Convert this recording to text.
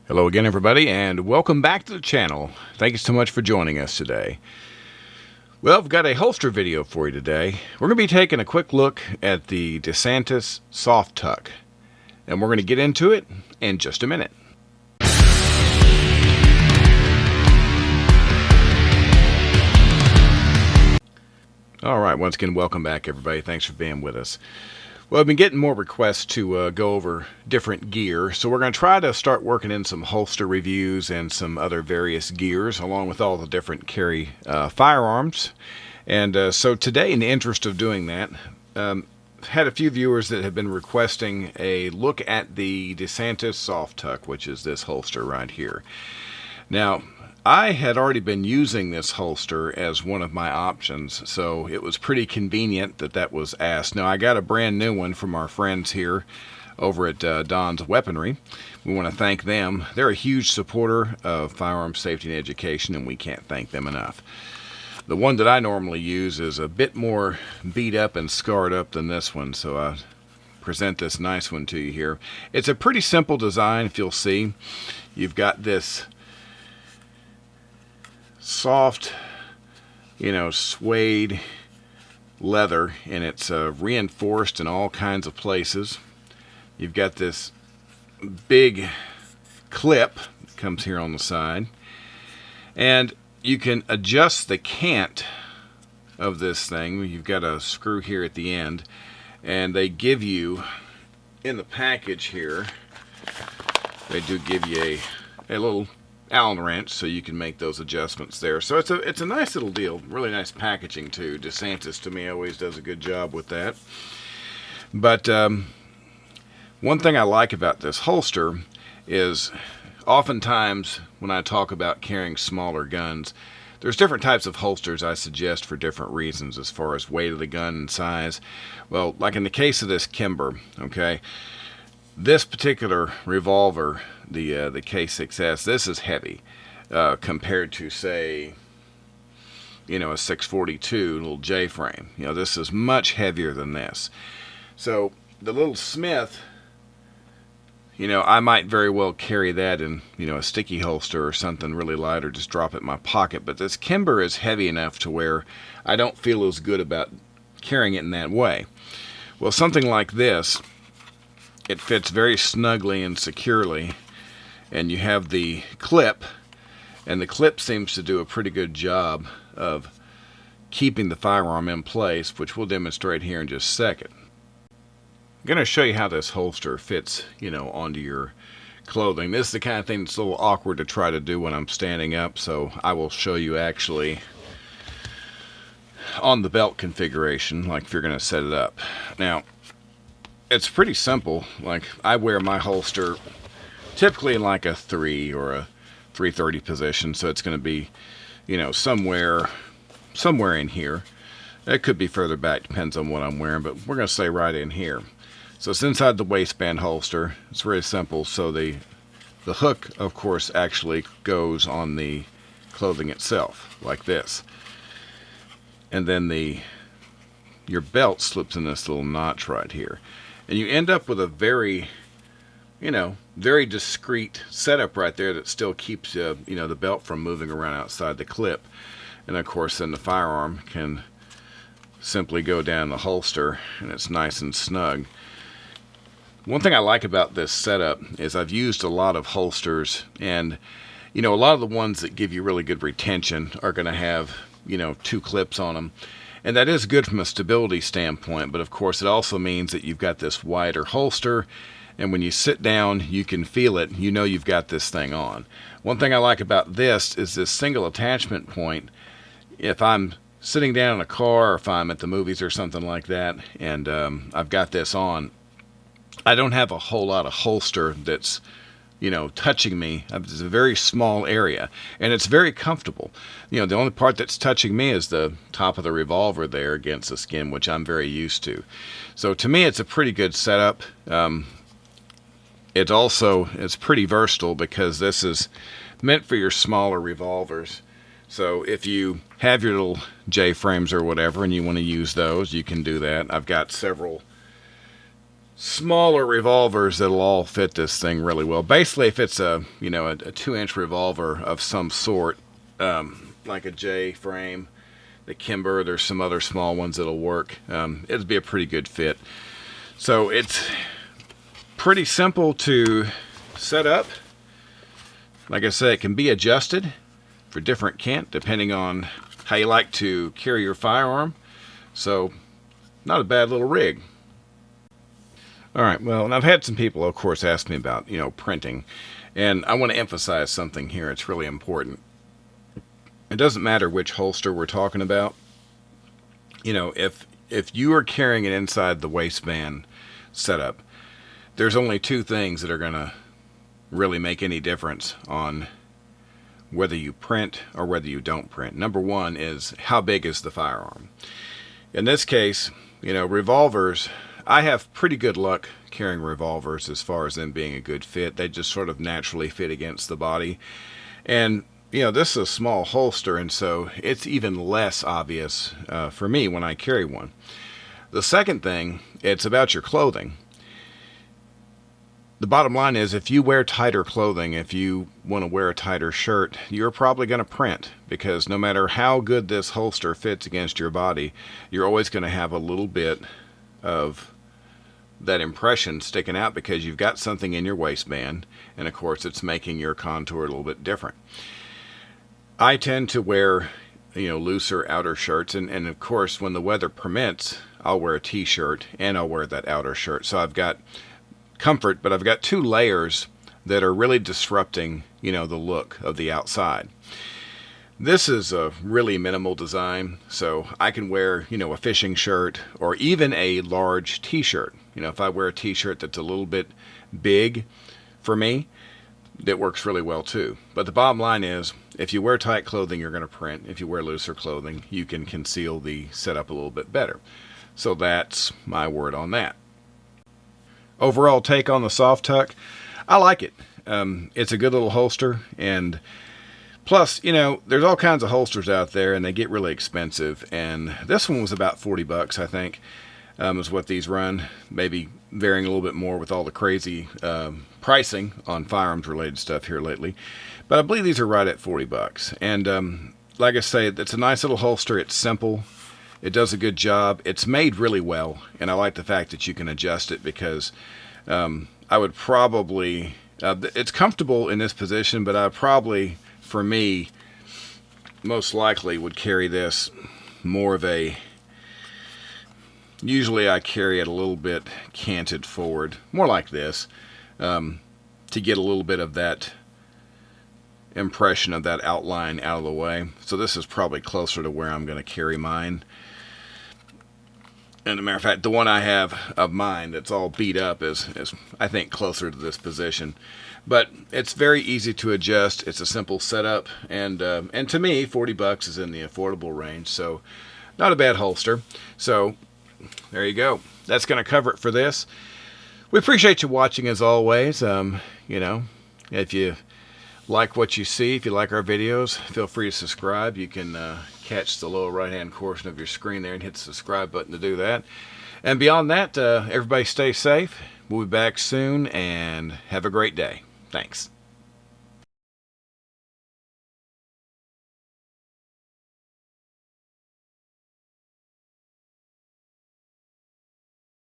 Hello again, everybody, and welcome back to the channel. Thank you so much for joining us today. Well, I've got a holster video for you today. We're going to be taking a quick look at the Desantis Soft Tuck, and we're going to get into it in just a minute. All right, once again, welcome back, everybody. Thanks for being with us. Well, I've been getting more requests to go over different gear, so we're going to try to start working in some holster reviews and some other various gears, along with all the different carry firearms. And so today, in the interest of doing that, had a few viewers that have been requesting a look at the Desantis Soft Tuck, which is this holster right here. Now, I had already been using this holster as one of my options, so it was pretty convenient that that was asked. Now, I got a brand new one from our friends here over at Don's Weaponry. We want to thank them. They're a huge supporter of firearm safety and education, and we can't thank them enough. The one that I normally use is a bit more beat up and scarred up than this one, so I present this nice one to you here. It's a pretty simple design, if you'll see. You've got this soft, suede leather, and it's reinforced in all kinds of places. You've got this big clip that comes here on the side, and you can adjust the cant of this thing. You've got a screw here at the end, and they give you, in the package here, they do give you a little Allen wrench, so you can make those adjustments there. So it's a nice little deal. Really nice packaging too. Desantis, to me, always does a good job with that. But one thing I like about this holster is oftentimes when I talk about carrying smaller guns, there's different types of holsters I suggest for different reasons as far as weight of the gun and size. Well, like in the case of this Kimber, okay, this particular revolver, the K6S, this is heavy compared to, say, a 642 little J frame. This is much heavier than this. So the little Smith, I might very well carry that in, a sticky holster or something really light, or just drop it in my pocket. But this Kimber is heavy enough to where I don't feel as good about carrying it in that way. Well, something like this, it fits very snugly and securely, and you have the clip, and the clip seems to do a pretty good job of keeping the firearm in place, which we'll demonstrate here in just a second. I'm going to show you how this holster fits, onto your clothing. This is the kind of thing that's a little awkward to try to do when I'm standing up, so I will show you actually on the belt configuration, like if you're going to set it up. Now, it's pretty simple. Like, I wear my holster typically in like a 3 or a 330 position, so it's going to be, somewhere in here. It could be further back, depends on what I'm wearing, but we're going to say right in here. So it's inside the waistband holster. It's very simple. So the hook, of course, actually goes on the clothing itself, like this. And then your belt slips in this little notch right here. And you end up with a very, very discreet setup right there that still keeps, the belt from moving around outside the clip. And of course, then the firearm can simply go down the holster, and it's nice and snug. One thing I like about this setup is I've used a lot of holsters, and, a lot of the ones that give you really good retention are going to have, 2 clips on them. And that is good from a stability standpoint, but of course it also means that you've got this wider holster, and when you sit down, you can feel it. You've got this thing on. One thing I like about this is this single attachment point. If I'm sitting down in a car, or if I'm at the movies or something like that, and I've got this on, I don't have a whole lot of holster that's touching me. It's a very small area, and it's very comfortable. The only part that's touching me is the top of the revolver there against the skin, which I'm very used to. So to me, it's a pretty good setup. It's pretty versatile because this is meant for your smaller revolvers. So if you have your little J frames or whatever and you want to use those, you can do that. I've got several smaller revolvers that'll all fit this thing really well. Basically, if it's a 2-inch revolver of some sort, like a J frame, the Kimber, there's some other small ones that'll work. It'd be a pretty good fit. So it's pretty simple to set up. Like I said, it can be adjusted for different cant depending on how you like to carry your firearm. So not a bad little rig. Alright, well, and I've had some people, of course, ask me about, printing. And I want to emphasize something here. It's really important. It doesn't matter which holster we're talking about. If you are carrying it inside the waistband setup, there's only two things that are going to really make any difference on whether you print or whether you don't print. Number one is how big is the firearm. In this case, revolvers, I have pretty good luck carrying revolvers as far as them being a good fit. They just sort of naturally fit against the body. And, this is a small holster, and so it's even less obvious for me when I carry one. The second thing, it's about your clothing. The bottom line is, if you wear tighter clothing, if you want to wear a tighter shirt, you're probably going to print, because no matter how good this holster fits against your body, you're always going to have a little bit of that impression sticking out because you've got something in your waistband, and of course it's making your contour a little bit different. I tend to wear looser outer shirts, and of course when the weather permits, I'll wear a t-shirt and I'll wear that outer shirt. So I've got comfort, but I've got two layers that are really disrupting the look of the outside. This is a really minimal design, so I can wear a fishing shirt or even a large t-shirt. If I wear a t-shirt that's a little bit big for me, that works really well too. But the bottom line is, if you wear tight clothing, you're going to print. If you wear looser clothing, you can conceal the setup a little bit better. So that's my word on that. Overall take on the Soft Tuck, I like it. It's a good little holster, and plus, there's all kinds of holsters out there, and they get really expensive. And this one was about $40, I think, is what these run. Maybe varying a little bit more with all the crazy pricing on firearms-related stuff here lately. But I believe these are right at $40. And like I say, it's a nice little holster. It's simple. It does a good job. It's made really well, and I like the fact that you can adjust it, because I would probably... it's comfortable in this position, but I probably, for me, most likely would carry this more of a... Usually I carry it a little bit canted forward, more like this, to get a little bit of that impression of that outline out of the way. So this is probably closer to where I'm going to carry mine. And as a matter of fact, the one I have of mine that's all beat up is I think closer to this position. But it's very easy to adjust. It's a simple setup, and to me, $40 is in the affordable range. So not a bad holster. So there you go. That's going to cover it for this. We appreciate you watching as always. If you like what you see, if you like our videos, feel free to subscribe. You can catch the lower right hand portion of your screen there and hit the subscribe button to do that. And beyond that, everybody stay safe. We'll be back soon, and have a great day. Thanks.